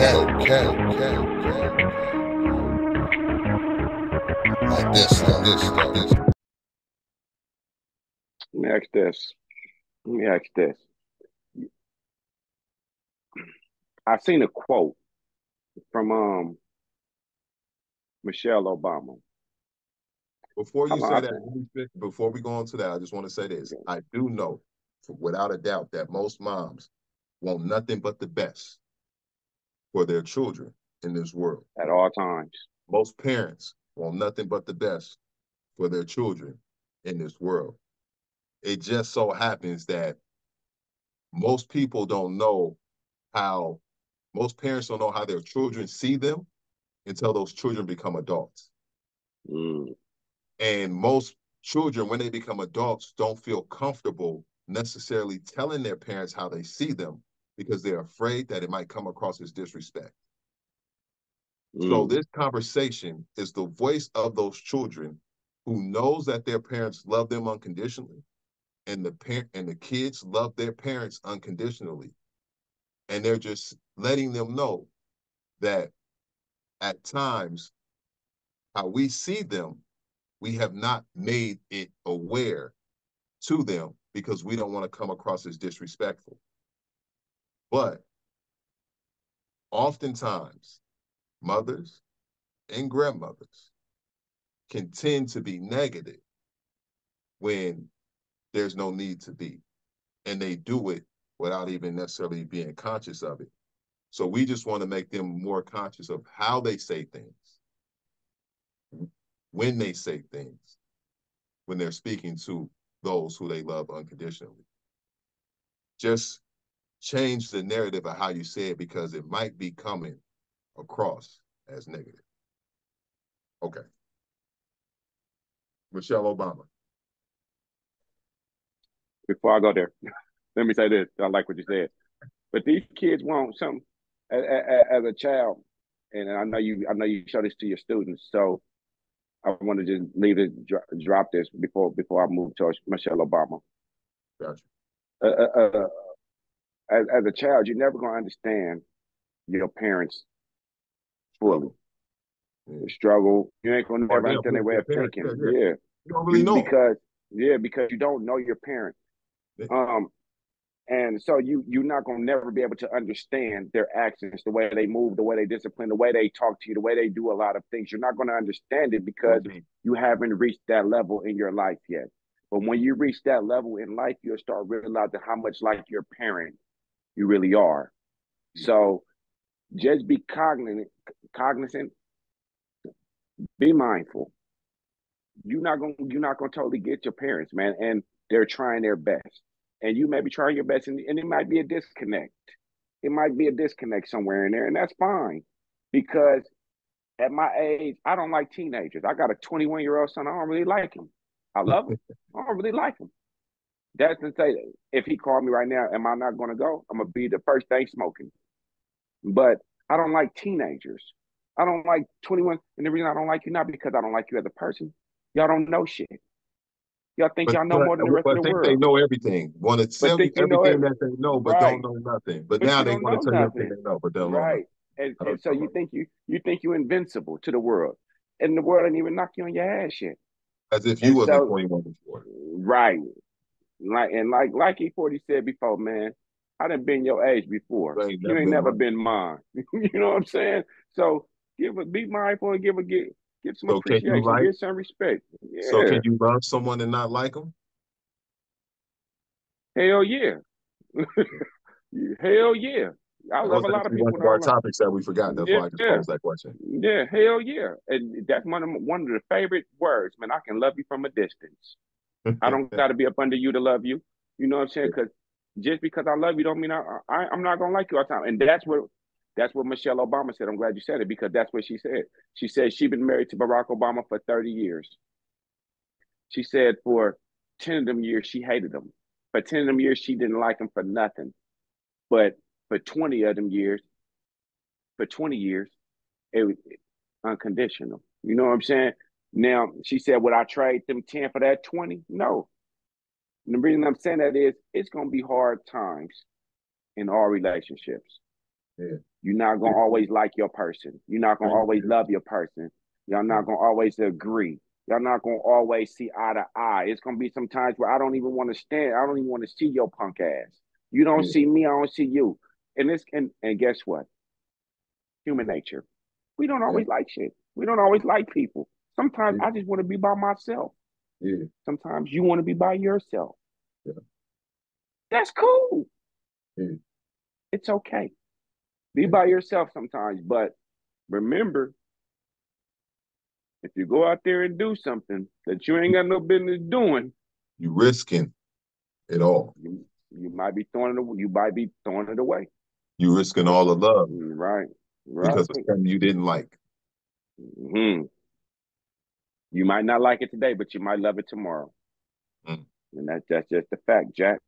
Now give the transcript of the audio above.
Like this. Let me ask this. Let me ask this. I seen a quote from Michelle Obama. Before How you say long? that, before we go on to that, I just want to say this. Okay. I do know, without a doubt, that most moms want nothing but the best for their children in this world. At all times. Most parents want nothing but the best for their children in this world. It just so happens that most people don't know how, most parents don't know how their children see them until those children become adults. Mm. And most children, when they become adults, don't feel comfortable necessarily telling their parents how they see them because they're afraid that it might come across as disrespect. So this conversation is the voice of those children who knows that their parents love them unconditionally, and the kids love their parents unconditionally. And they're just letting them know that at times, how we see them, we have not made it aware to them because we don't want to come across as disrespectful. But oftentimes, mothers and grandmothers can tend to be negative when there's no need to be. And they do it without even necessarily being conscious of it. So we just want to make them more conscious of how they say things, when they say things, when they're speaking to those who they love unconditionally. Just change the narrative of how you say it because it might be coming across as negative. Okay. Michelle Obama. Before I go there, let me say this. I like what you said. But these kids want something as a child, and I know you show this to your students. So I want to just leave it, drop this before I move to Michelle Obama. Gotcha. Uh, uh, uh, as a child, you're never going to understand your parents fully. Struggle. You ain't gonna Or never them, understand their way their of parents. thinking. Yeah. Yeah, You don't really know because you don't know your parent. them. Um, and so you're not gonna never be able to understand their actions, the way they move, the way they discipline, the way they talk to you, the way they do a lot of things. You're not gonna understand it because you haven't reached that level in your life yet. But when you reach that level in life, you'll start realizing how much like your parent you really are. So just be cognizant, be mindful. You're not gonna totally get your parents, man, and they're trying their best, and you may be trying your best, and it might be a disconnect. It might be a disconnect somewhere in there, and that's fine, because at my age, I don't like teenagers. I got a 21-year-old son. I don't really like him. I love him. I don't really like him. That's to say, if he called me right now, am I not gonna go? I'm gonna be the first thing smoking. But I don't like teenagers. I don't like 21. And the reason I don't like you, not because I don't like you as a person. Y'all don't know shit. Y'all think But y'all know but more than the rest of but the think they world. know everything. Want to But tell you think you know it. everything that they know, but don't Right. know nothing. But But now you they don't want know to tell you everything nothing. they know, but don't know nothing. Right. And so you think you're invincible to the world. And the world ain't even knock you on your ass yet. As if you And wasn't so 21 before. right. Like E40 said before, man, I done been your age before. You ain't You never ain't been never mine. been mine. You know what I'm saying? So be mindful and give some So can you appreciation, like? give some respect. So Yeah. can you love someone and not like them? Hell yeah. Hell yeah. I That love was a lot of actually one people of that I our don't like. topics that we forgot. That's why I just Yeah. posed that question. Yeah, hell yeah. And that's one of the favorite words, man. I can love you from a distance. I don't got to be up under you to love you. You know what I'm saying? Because just because I love you don't mean I'm not gonna like you all the time. And that's what Michelle Obama said. I'm glad you said it because that's what she said. She said she'd been married to Barack Obama for 30 years. She said for 10 of them years she hated him. For 10 of them years she didn't like him for nothing. But for 20 of them years, for 20 years, it was unconditional. You know what I'm saying? Now she said, would I trade them 10 for that 20? No. And the reason I'm saying that is it's gonna be hard times in all relationships. Yeah. You're not gonna always like your person. You're not gonna always love your person. Y'all not gonna always agree. Y'all not gonna always see eye to eye. It's gonna be some times where I don't even want to stand. I don't even want to see your punk ass. You don't see me, I don't see you. And guess what? Human nature. We don't always like shit. We don't always like people. Sometimes I just want to be by myself. Sometimes you want to be by yourself. That's cool. It's okay. Be by yourself sometimes, but remember, if you go out there and do something that you ain't got no business doing, you risking it all. You might be throwing it away. You might be throwing it away. You risking all the love. Right. Because of something you didn't like. You might not like it today, but you might love it tomorrow. And that's just the fact, Jack.